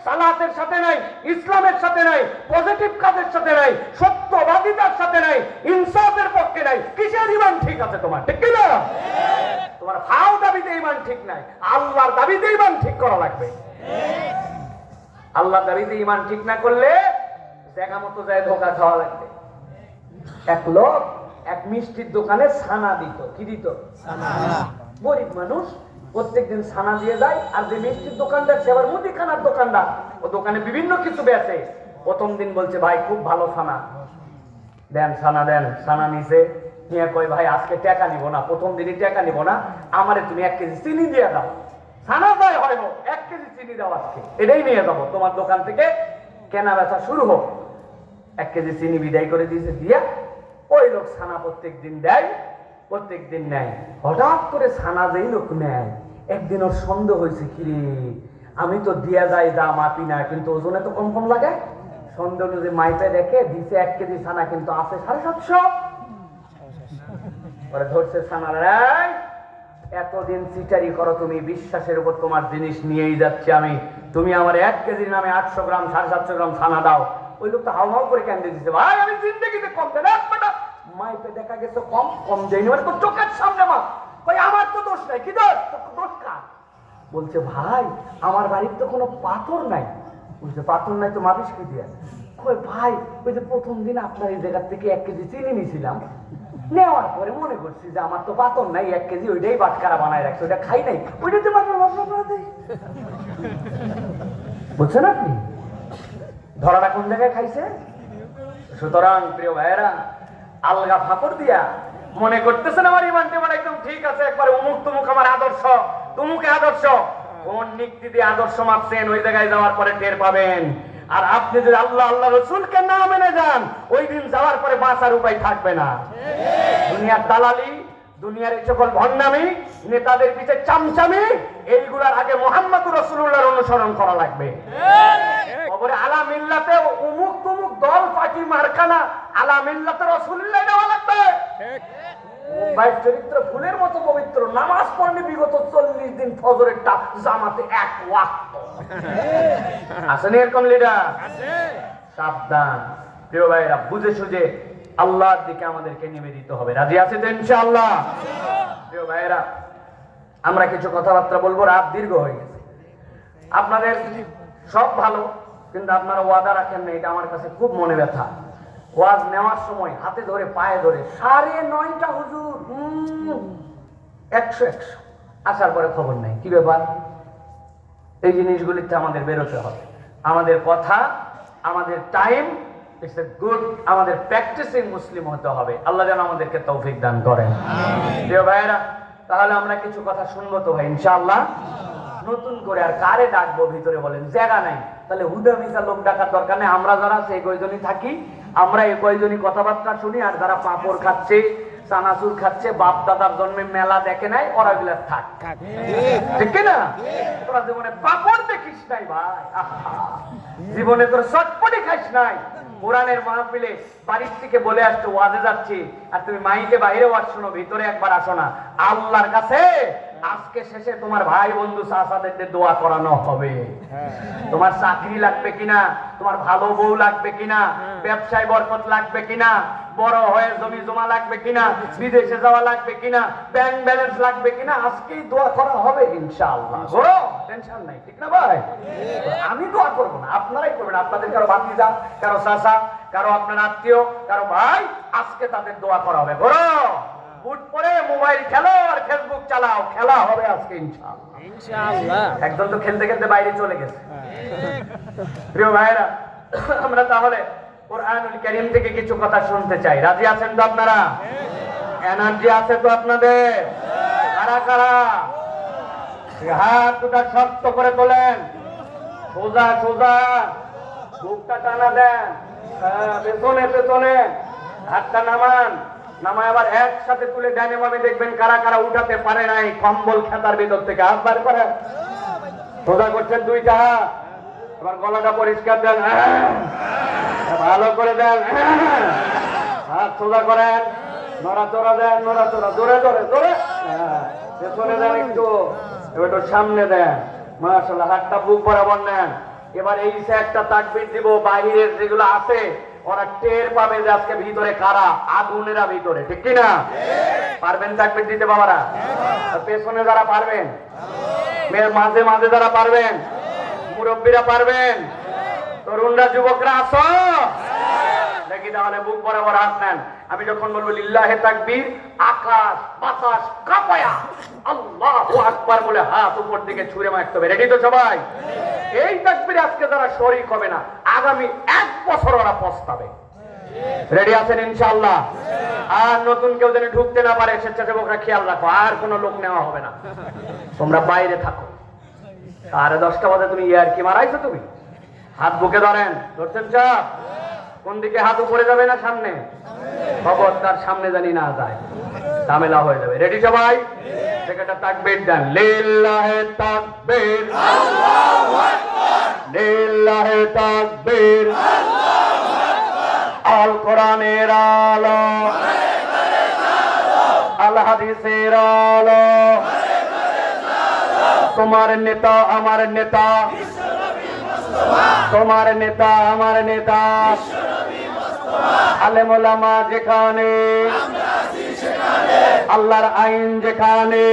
সালাতের সাথে নাই, ইসলামের সাথে নাই, পজিটিভ কাজের সাথে নাই, সত্যবাদিতার সাথে নাই, ইনসাফের পক্ষে নাই, কিসের ঈমান ঠিক আছে তোমার? ঠিক কি না? তোমার ফাও দাবিতে ঈমান ঠিক নাই, আল্লাহর দাবিতে ঈমান ঠিক করা লাগবে। আল্লাহর দাবিতে ঈমান ঠিক না করলে জায়গা মতো যায় ধোঁকা খাওয়া লাগবে। এক লোক এক মিষ্টির দোকানে ছানা দিত। কি দিত? গরিব মানুষ প্রত্যেকদিন ছানা দিয়ে যায়। আর যে মিষ্টির দোকানদার সে আবার মুদিখানার দোকানদার, ও দোকানে বিভিন্ন কিছু বেচে। প্রথম দিন বলছে ভাই খুব ভালো ছানা দেন, ছানা দেন। ছানা নিছে, নিয়ে কয় ভাই আজকে টাকা নিব না, প্রথম দিনই টাকা নিব না, আমারে তুমি 1 কেজি চিনি দিয়ে দাও। ছানা দায় হয় 1 কেজি চিনি দাও, আজকে এটাই নিয়ে যাবো, তোমার দোকান থেকে কেনা বেচা শুরু হোক। 1 কেজি চিনি বিদায় করে দিয়েছে, দিয়া ওই লোক ছানা প্রত্যেক দিন দেয়, প্রত্যেক দিন নেয়। হঠাৎ করে ছানা যেই লোক নেয়, একদিন ওর সন্দেহ হয়েছে, কিরে আমি তো দিয়া যাই যা মাপি না, কিন্তু ওজনে তো কম কম লাগে। সন্দেহ যদি মাইপে দেখে দিছে 1 কেজি ছানা, কিন্তু আছে 750। পরে ধরছে ছানা, এতদিন চিটারি করো তুমি, বিশ্বাসের উপর তোমার জিনিস নিয়েই যাচ্ছি আমি, তুমি আমার 1 কেজির নামে 800 গ্রাম 750 গ্রাম ছানা দাও। ওই লোকটা হাউ হাউ করে কেন্দ্রে দিচ্ছে, ভাই আমি জিন্দেগিতে কম দেন একবারটা মাইপে দেখা গেছে কম কম দেয়নি, মানে তো চোখের সামনে মা। ভাই আমার তো দোষ নাই, কি দোষ? দোষ কার? বলছে ভাই আমার বাড়ির তো কোনো পাথর নাই। বলছে পাথর নাই তো মাপিস কি দিয়া? কই ভাই ওই যে প্রথম দিন আপনার এই জায়গা থেকে 1 কেজি চিনি নিয়েছিলাম, নেওয়ার পরে মনে করছি যে আমার তো পাথর নাই, 1 কেজি ওইটাই বাটকারা বানায় রাখছে, ওইটা খাই নাই, ওইটাতে বুঝছেন আপনি ধরাটা কোন জায়গায় খাইছে? সুতরাং প্রিয় ভাইয়েরা, আলগা ফাপড় দিয়া মনে করতেছেন আমার ইমান টিমান একদম ঠিক আছে, একবারে উমুক তুমুক আমার আদর্শ, তুমুকে আদর্শ, কোন নীতি দিয়ে আদর্শ মাপছেন ওই জায়গায় যাওয়ার পরে টের পাবেন। আর আপনি যদি আল্লাহ আল্লাহ রসুলকে না মেনে যান, ওই দিন যাওয়ার পরে বাঁচার উপায় থাকবে না। দুনিয়ার দালালি, দুনিয়ার এই সকল ভণ্ডামি, নেতাদের পিছে চামচামি, এইগুলার আগে মুহাম্মদুর রাসূলুল্লাহর অনুসরণ করা লাগবে। খবরে আলা মিল্লাতে উমুক তুমুক দল পার্টি মার্কানা, আলা মিল্লাতে রাসূলুল্লাহ দেওয়া লাগবে। ভাই চরিত্র ফুলের মতো পবিত্র, নামাজ পড়লে বিগত 40 দিন ফজরেরটা জামাতে 1 ওয়াক্ত। আসেন এরকম লিডার? সাবধান প্রিয় ভাইরা, বুঝে সুঝে আল্লাহর দিকে আমাদেরকে নিবেদিত হবে। রাজি আছে তো ইনশাআল্লাহ? প্রিয় ভাইরা, আমরা কিছু কথাবার্তা বলবো, রাত দীর্ঘ হয়ে গেছে। আপনাদের সব ভালো, কিন্তু আপনারা ওয়াদা রাখেন না, এটা আমার কাছে খুব মনে ব্যথা। ওয়াজ নেওয়ার সময় হাতে ধরে পায়ে ধরে 9:30 হুজুর 100 আসার পরে খবর নাই, কি ব্যাপার? এই জিনিসগুলিতে আমাদের বেরোতে হবে। আমাদের কথা, আমাদের টাইম ইটস এ গুড, আমাদের প্র্যাকটিসিং মুসলিম হতে হবে। আল্লাহ যেন আমাদেরকে তৌফিক দান করেন। প্রিয় ভাইয়েরা, তাহলে আমরা কিছু কথা শুনবো তো ভাই ইনশাআল্লাহ। নতুন করে আর কারে ডাকবো ভিতরে বলেন? জায়গা নাই, তাহলে হুদা মিশা লোক ডাকার দরকার নেই। আমরা যারা সেই কয়জনই থাকি, আমরা এই কয়জনই কথাবার্তা শুনি। আর যারা পাঁপড় খাচ্ছে, চানাচুর খাচ্ছে, বাপ দাদার জন্মে মেলা দেখে নাই, ওরা গুলা থাক, ঠিক না? তোরা জীবনে পাঁপড় দেখিস নাই ভাই, জীবনে তোর চটপটি খাইস নাই। কোরআনের মাহফিলে বাড়ির থেকে বলে আসছো ওয়াজে যাচ্ছি, আর তুমি মাইকে বাইরে ওয়াজ শোনো, ভিতরে একবার আসো না। আল্লাহর কাছে আজকে শেষে তোমার ভাই বন্ধু চাচাদের দোয়া করানো হবে। তোমার চাকরি লাগবে কিনা, তোমার ভালো বউ লাগবে কিনা, ব্যবসায় বরকত লাগবে কিনা, বড় হয়ে জমি জমা লাগবে কিনা, বিদেশে যাওয়া লাগবে কিনা, ব্যাংক ব্যালেন্স লাগবে কিনা, আজকেই দোয়া করা হবে ইনশাআল্লাহ। বড় টেনশন নাই, ঠিক না ভাই? আমি দোয়া করবো না, আপনারাই করবেন। আপনাদের কারো ভাতিজা, কারো চাচা, কারো আপনার আত্মীয়, কারো ভাই, আজকে তাদের দোয়া করা হবে। বড় বুট পরে মোবাইল খেলো আর ফেসবুক চালাও, খেলা হবে আজকে ইনশাআল্লাহ। ইনশাআল্লাহ। একজন তো খেলতে খেলতে বাইরে চলে গেছে। প্রিয় ভাইরা, আমরা তাহলে কুরআনুল কারীম থেকে কিছু কথা শুনতে চাই। রাজি আছেন তো আপনারা? এনার্জি আছে তো আপনাদের? কারা কারা? হাত দুটা শক্ত করে তোলেন, সোজা সোজা, বুকটা টানা দেন, পেছনে পেছনে, হাতটা নামান, নামায় আবার একসাথে তুলে ডানে বামে দেখবেন কারা কারা উঠাতে পারে নাই কম্বল খেতার ভিতর থেকে। হাত বার করেন, সোজা করছেন 2টা হাত। এবার গলাটা পরিষ্কার দেন, ভালো করে দেন, হাত সোজা করেন, নড়াচড়া দেন, নড়াচড়া জোরে জোরে জোরে, পেছনে দেন একটু, একটু সামনে দেন। মাশাআল্লাহ, হাতটা বুক বরাবর নেন, এবার এই সে একটা তাকবীর দিব, বাহিরের যেগুলো আছে ওরা টের পাবে যে আজকে ভিতরে কারা, আগুনেরা ভিতরে, ঠিক কি না? পারবেন তাকবীর দিতে বাবারা? আর পেছনে যারা পারবেন, মাঝে মাঝে যারা পারবেন, মুরব্বীরা পারবেন, তরুণরা যুবকরা আসো দেখি, তাহলে বুক বরাবর হাত নেন। আমি যখন বলবো লিল্লাহে তাকবীর, আকাশ বাতাস কাঁপায়া আল্লাহু আকবার বলে হাত উপর দিকে ছুঁড়ে মারতে হবে। রেডি তো সবাই? এই তাকবীরে আজকে যারা শরীক হবে না, আগামী 1 বছর ওরা পস্তাবে। রেডি আছেন ইনশাআল্লাহ? আর নতুন কেউ যেন ঢুকতে না পারে, স্বেচ্ছাসেবকরা খেয়াল রাখো, আর কোনো লোক নেওয়া হবে না, তোমরা বাইরে থাকো। 10:30 বাজে তুমি ইয়ার কি মারাইছো? তুমি হাত বুকে ধরেন, ধরছেন চাপ? কোন দিকে হাত উপরে যাবে না সামনে? খবরদার সামনে জানি না যায়, ঝামেলা হয়ে যাবে। রেডি সবাই? একটা তাকবীর দেন, লিল্লাহে তাকবীর, আল্লাহু আকবার, লিল্লাহে তাকবীর, আল্লাহু আকবার। আল কোরআনের আলো, আল হাদিসের আলো, তোমার নেতা আমার নেতা, তোমার নেতা আমার নেতা, আলেম ওলামা যেখানে, আল্লাহর আইন যেখানে,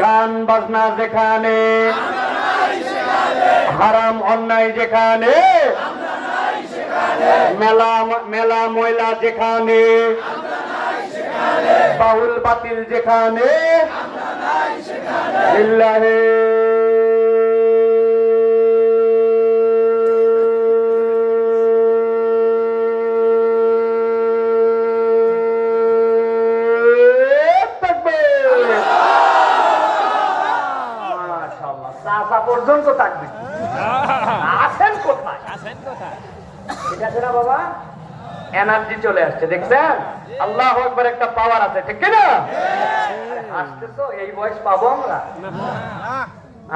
গান বাজনা যেখানে, হারাম অন্যায় যেখানে, মেলা মেলা ময়লা যেখানে, বাউল বাতিল যেখানে, লিল্লাহে পর্যন্ত থাকবে। আছেন কোথায়? ঠিক আছে না বাবা? এনার্জি চলে আসছে, দেখছেন? আল্লাহু আকবার, একটা পাওয়ার আছে, ঠিক না? আসতে তো এই বয়স পাবো আমরা?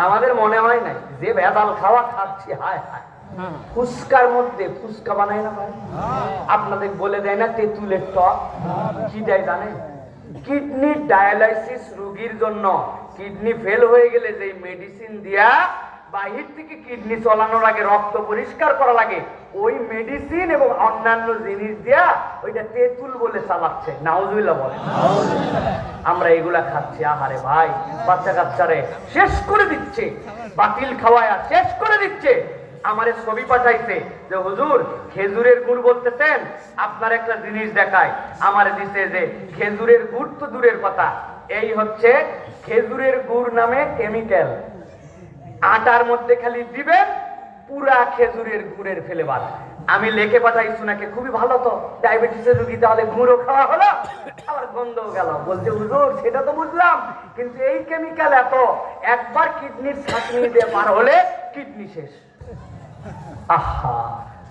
আমাদের মনে হয় নাই যে ভেজাল খাওয়া খাচ্ছি, হায় হায়। ফুচকার মধ্যে ফুচকা বানায় না ভাই, আপনাদের বলে দেয় না তেঁতুলের টক, কি দেয় জানেন? কিডনি ডায়ালাইসিস রোগীর জন্য, কিডনি ফেল হয়ে গেলে যে মেডিসিন দিয়া বাহির থেকে কিডনি চলানোর আগে রক্ত পরিষ্কার করা লাগে, ওই মেডিসিন এবং অন্যান্য জিনিস দিয়া ওইটা তেঁতুল বলে চালাচ্ছে। নাউজুবিল্লাহ বলে। আমরা এগুলা খাচ্ছি, আহারে ভাই, বাচ্চা কাচ্চারে শেষ করে দিচ্ছে, বাতিল খাওয়ায়া শেষ করে দিচ্ছে। আমারে ছবি পাঠাইছে যে হুজুর খেজুরের গুড় বলতেছেন, আপনার একটা জিনিস দেখায়। আমারে দিছে যে খেজুরের গুড় তো দূরের কথা, এই হচ্ছে খেজুরের গুড় নামে কেমিক্যাল, আটার মধ্যে খালি দিবেন, পুরা খেজুরের গুড়ের ফেলেবার। আমি লেখে পাঠাইছি নাকি, খুবই ভালো তো, ডায়াবেটিসের রোগী, তাহলে গুড়ও খাওয়া হলো, আবার গন্ধও গেল। বলছে হুজুর সেটা তো বুঝলাম, কিন্তু এই কেমিক্যাল এত, একবার কিডনির ছাঁকনি দিয়ে পার হলে কিডনি শেষ। আহা,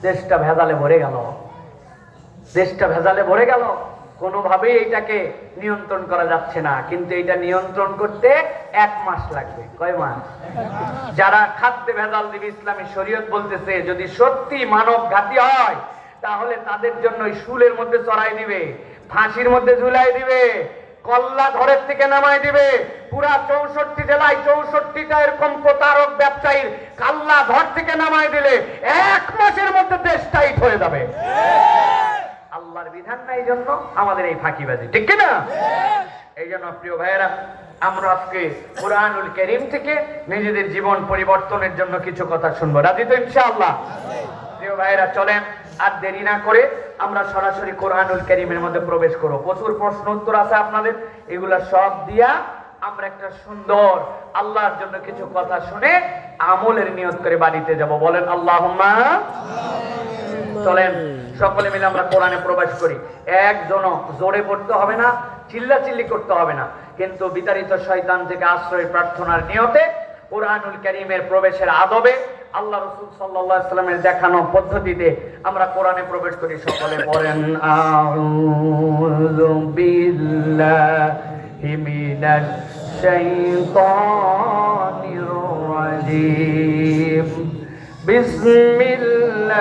দেশটা ভেজালে ভরে গেল, দেশটা ভেজালে ভরে গেল। কোনোভাবেই এইটাকে নিয়ন্ত্রণ করা যাচ্ছে না, কিন্তু এটা নিয়ন্ত্রণ করতে 1 মাস লাগবে। কয় মাস? যারা খাদ্যে ভেজাল দিবে, ইসলামী শরীয়ত বলতেছে যদি সত্যি মানব ঘাতী হয় তাহলে তাদের জন্য শুলের মধ্যে চড়াই দিবে, ফাঁসির মধ্যে ঝুলাই দিবে, কল্লা ঘরের থেকে নামাই দিবে। পুরা 64 জেলায় 64টা এরকম প্রতারক ব্যবসায়ীর কাল্লা ঘর থেকে নামাই দিলে 1 মাসের মধ্যে দেশ টাইট হয়ে যাবে। আল্লাহর বিধান নাই জন্য আমাদের এই ফাঁকিবাজি, ঠিক কি না? এই জন্য প্রিয় ভাইয়েরা, আমরা আজকে কুরআনুল কারীম থেকে নিজেদের জীবন পরিবর্তনের জন্য কিছু কথা শুনবো। রাজি তো ইনশাআল্লাহ? প্রিয় ভাইয়েরা, চলেন আর দেরি না করে আমরা সরাসরি কুরআনুল কারীমের মধ্যে প্রবেশ করব। প্রচুর প্রশ্ন উত্তর আছে আপনাদের, এগুলা সব দিয়া আমরা একটা সুন্দর আল্লাহর জন্য কিছু কথা শুনে আমলের নিয়ত করে বাড়িতে যাব। বলেন আল্লাহুম্মা। চলেন সকলে মিলে আমরা কোরআনে প্রবেশ করি। একজন জোরে পড়তে হবে না, চিল্লাচিল্লি করতে হবে না, কিন্তু বিতাড়িত শয়তান থেকে আশ্রয় প্রার্থনার নিয়তে কুরআনুল কারীমের প্রবেশের আদবে আল্লাহ রাসূল সাল্লাল্লাহু আলাইহি ওয়াসাল্লামের দেখানো পদ্ধতিতে আমরা কোরআনে প্রবেশ করি। সকলে পড়েন আউযু বিল্লাহি মিনাশ শাইতানির রাজীম। বিসমিল্লাহির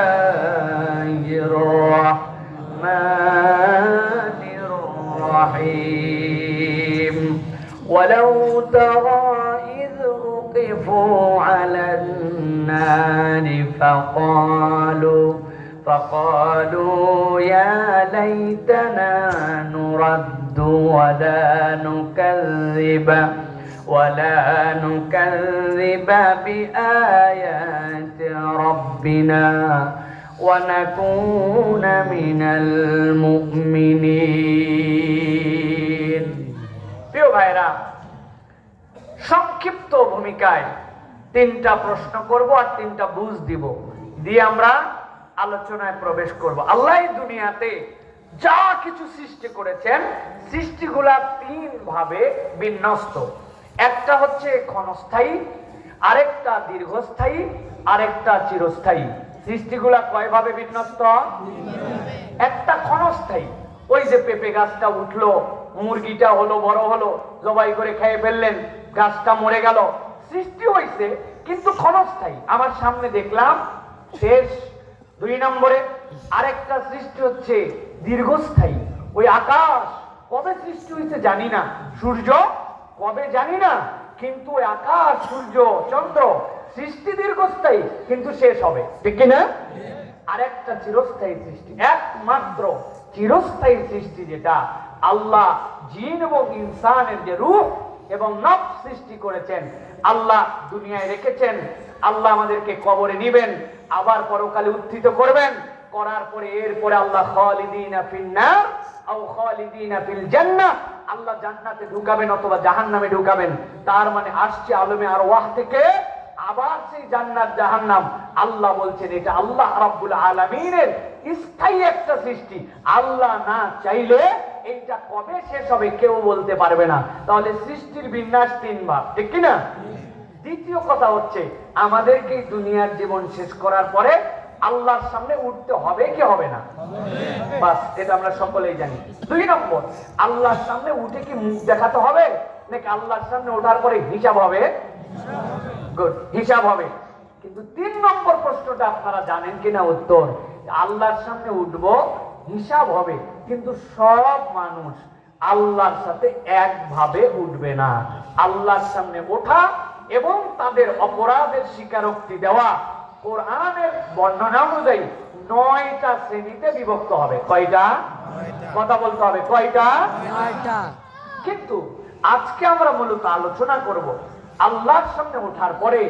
রাহমানির রাহিম। ওয়ালাউ তারা ইয উকিফু عرضوا على النار فقالوا يا ليتنا نرد ولا نكذب بآيات ربنا ونكون من المؤمنين। প্রিয় ভাইরা, সংক্ষিপ্ত ভূমিকায় তিনটা প্রশ্ন করব আর তিনটা বুঝ দিব, দিয়ে আমরা আলোচনায় প্রবেশ করব। আল্লাহ দুনিয়াতে যা কিছু সৃষ্টি করেছেন, সৃষ্টিগুলা তিন ভাবে বিন্যস্ত। একটা হচ্ছে ক্ষণস্থায়ী, আরেকটা দীর্ঘস্থায়ী, আরেকটা চিরস্থায়ী। সৃষ্টিগুলা কয় ভাবে বিন্যস্ত? একটা ক্ষণস্থায়ী, ওই যে পেঁপে গাছটা উঠলো, মুরগিটা হলো, বড় হলো, জবাই করে খেয়ে ফেললেন, গাছটা মরে গেল, সৃষ্টি হয়েছে কিন্তু ক্ষণস্থায়ী, আমার সামনে দেখলাম, শেষ। 2 নম্বরে আরেকটা সৃষ্টি হচ্ছে দীর্ঘস্থায়ী, ওই আকাশ কবে সৃষ্টি হয়েছে জানি না, সূর্য কবে জানি না, কিন্তু ওই আকাশ, সূর্য, চন্দ্র সৃষ্টি দীর্ঘস্থায়ী কিন্তু শেষ হবে, ঠিক কিনা? আরেকটা চিরস্থায়ী সৃষ্টি, একমাত্র চিরস্থায়ী সৃষ্টি যেটা আল্লাহ জিন এবং ইনসানের যে রূহ এবং নফস সৃষ্টি করেছেন, আল্লাহ দুনিয়ায় রেখেছেন। আল্লাহ আমাদেরকে কবরে নিবেন, আবার পরকালে উত্থিত করবেন, করার পরে এরপরে আল্লাহ খালিদিনা ফিন্নার আও খালিদিনা ফিল জান্নাহ, আল্লাহ জান্নাতে ঢুকাবেন অথবা জাহান্নামে ঢুকাবেন। তার মানে আসছে আলমে আরওয়াহ থেকে আবার সেই জান্নাত জাহান্নাম। আল্লাহ বলছেন এটা আল্লাহ রাব্বুল আলামিনের স্থায়ী একটা সৃষ্টি, আল্লাহ না চাইলে এইটা কবে শেষ হবে কেউ বলতে পারবে না। তাহলে সৃষ্টির বিন্যাস 3 ভাগ, ঠিক কিনা? দ্বিতীয় কথা হচ্ছে আমাদেরকে দুনিয়ার জীবন শেষ করার পরে আল্লাহর সামনে উঠতে হবে কি হবে না? বাস, এটা আমরা সকলেই জানি। 2 নম্বর, আল্লাহর সামনে উঠে কি মুখ দেখাতে হবে নাকি আল্লাহর সামনে ওঠার পরে হিসাব হবে? গুড, হিসাব হবে। কিন্তু 3 নম্বর প্রশ্নটা আপনারা জানেন কিনা উত্তর? আল্লাহর সামনে উঠবো, হিসাব হবে, কিন্তু সব মানুষ আল্লাহর সাথে একভাবে উঠবে না। আল্লাহর সামনে ওঠা এবং তাদের অপরাধের স্বীকারোক্তি দেওয়া কোরআনের বর্ণনা অনুযায়ী 9টা শ্রেণীতে বিভক্ত হবে। কয়টা? কথা বলতে হবে, কয়টা? 9টা। কিন্তু আজকে আমরা মূলত আলোচনা করব আল্লাহর সামনে ওঠার পরে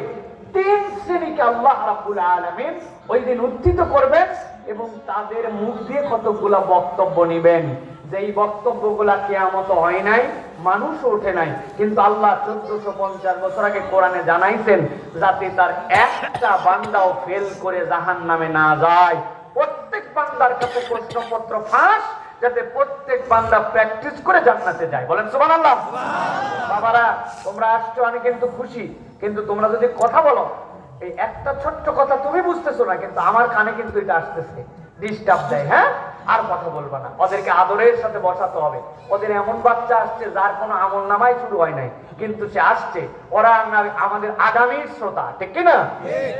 3 শ্রেণীকে আল্লাহ রাব্বুল আলামিন ওই দিন উত্থিত করবেন এবং তাদের মুখ দিয়ে কতগুলা বক্তব্য নেবেন, যেই বক্তব্যগুলা কিয়ামত হয় নাই, মানুষও ওঠে নাই, কিন্তু আল্লাহ 1450 বছর আগে কোরআনে জানাইছেন যাতে তার একটা বান্দাও ফেল করে জাহান্নামে না যায়। প্রত্যেক বান্দার কাছে প্রশ্নপত্র ফাঁস, যাতে প্রত্যেক বান্দা প্র্যাকটিস করে জান্নাতে যায়। বলেন সুবহানাল্লাহ। বাবারা, তোমরা আসছো, আমি কিন্তু খুশি, কিন্তু তোমরা যদি কথা বলো, এই একটা ছোট্ট কথা তুমি বুঝতেছো না, কিন্তু আমার কানে কিন্তু এটা আসতেছে, ডিস্টার্ব দেয়। হ্যাঁ, আর কথা বলবা না, ওদেরকে আদরের সাথে বসাতে হবে। ওদের এমন বাচ্চা আসছে যার কোনো আমল নামাই শুরু হয় নাই, কিন্তু সে আসছে, ওরা আমাদের আগামীর শ্রোতা, ঠিক কিনা?